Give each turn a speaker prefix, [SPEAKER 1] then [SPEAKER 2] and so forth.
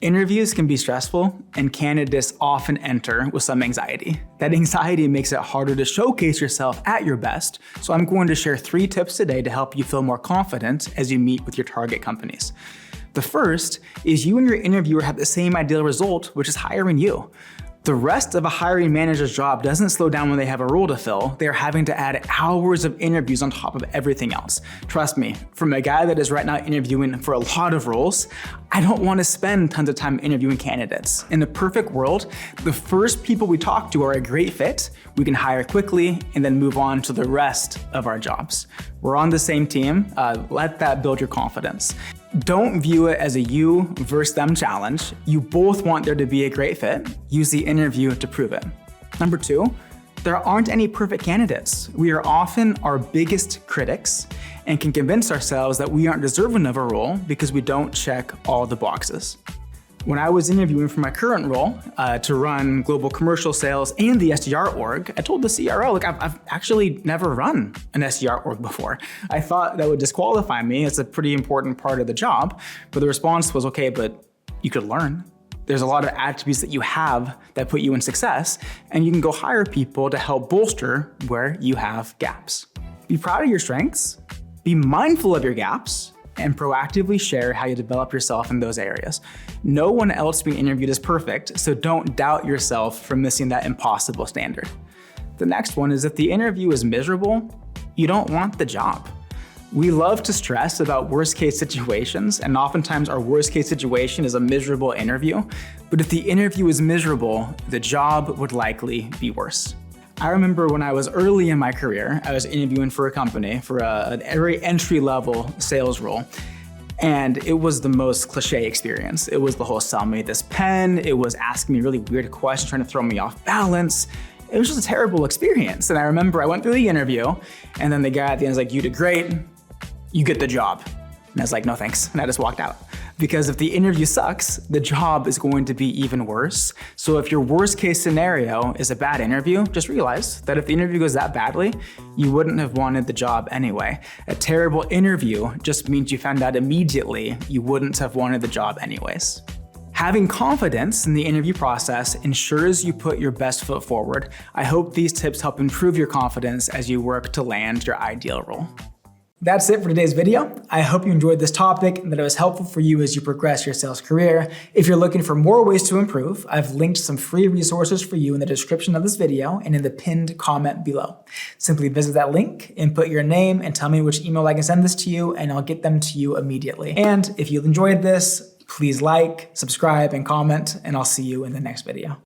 [SPEAKER 1] Interviews can be stressful, and candidates often enter with some anxiety. That anxiety makes it harder to showcase yourself at your best, so I'm going to share 3 tips today to help you feel more confident as you meet with your target companies. The first is you and your interviewer have the same ideal result, which is hiring you. The rest of a hiring manager's job doesn't slow down when they have a role to fill. They're having to add hours of interviews on top of everything else. Trust me, from a guy that is right now interviewing for a lot of roles, I don't want to spend tons of time interviewing candidates. In a perfect world, the first people we talk to are a great fit, we can hire quickly, and then move on to the rest of our jobs. We're on the same team. Let that build your confidence. Don't view it as a you versus them challenge. You both want there to be a great fit. Use the interview to prove it. Number 2, there aren't any perfect candidates. We are often our biggest critics and can convince ourselves that we aren't deserving of a role because we don't check all the boxes. When I was interviewing for my current role to run global commercial sales and the SDR org, I told the CRO, look, I've actually never run an SDR org before. I thought that would disqualify me. It's a pretty important part of the job. But the response was, okay, but you could learn. There's a lot of attributes that you have that put you in success, and you can go hire people to help bolster where you have gaps. Be proud of your strengths, be mindful of your gaps, and proactively share how you develop yourself in those areas. No one else being interviewed is perfect, so don't doubt yourself for missing that impossible standard. The next one is if the interview is miserable, you don't want the job. We love to stress about worst case situations, and oftentimes our worst case situation is a miserable interview, but if the interview is miserable, the job would likely be worse. I remember when I was early in my career, I was interviewing for a company for a very entry-level sales role. And it was the most cliche experience. It was the whole sell me this pen. It was asking me really weird questions, trying to throw me off balance. It was just a terrible experience. And I remember I went through the interview and then the guy at the end was like, you did great, you get the job. And I was like, no thanks, and I just walked out. Because if the interview sucks, the job is going to be even worse. So if your worst case scenario is a bad interview, just realize that if the interview goes that badly, you wouldn't have wanted the job anyway. A terrible interview just means you found out immediately you wouldn't have wanted the job anyways. Having confidence in the interview process ensures you put your best foot forward. I hope these tips help improve your confidence as you work to land your ideal role. That's it for today's video. I hope you enjoyed this topic and that it was helpful for you as you progress your sales career. If you're looking for more ways to improve, I've linked some free resources for you in the description of this video and in the pinned comment below. Simply visit that link, input your name, and tell me which email I can send this to you, and I'll get them to you immediately. And if you enjoyed this, please like, subscribe, and comment, and I'll see you in the next video.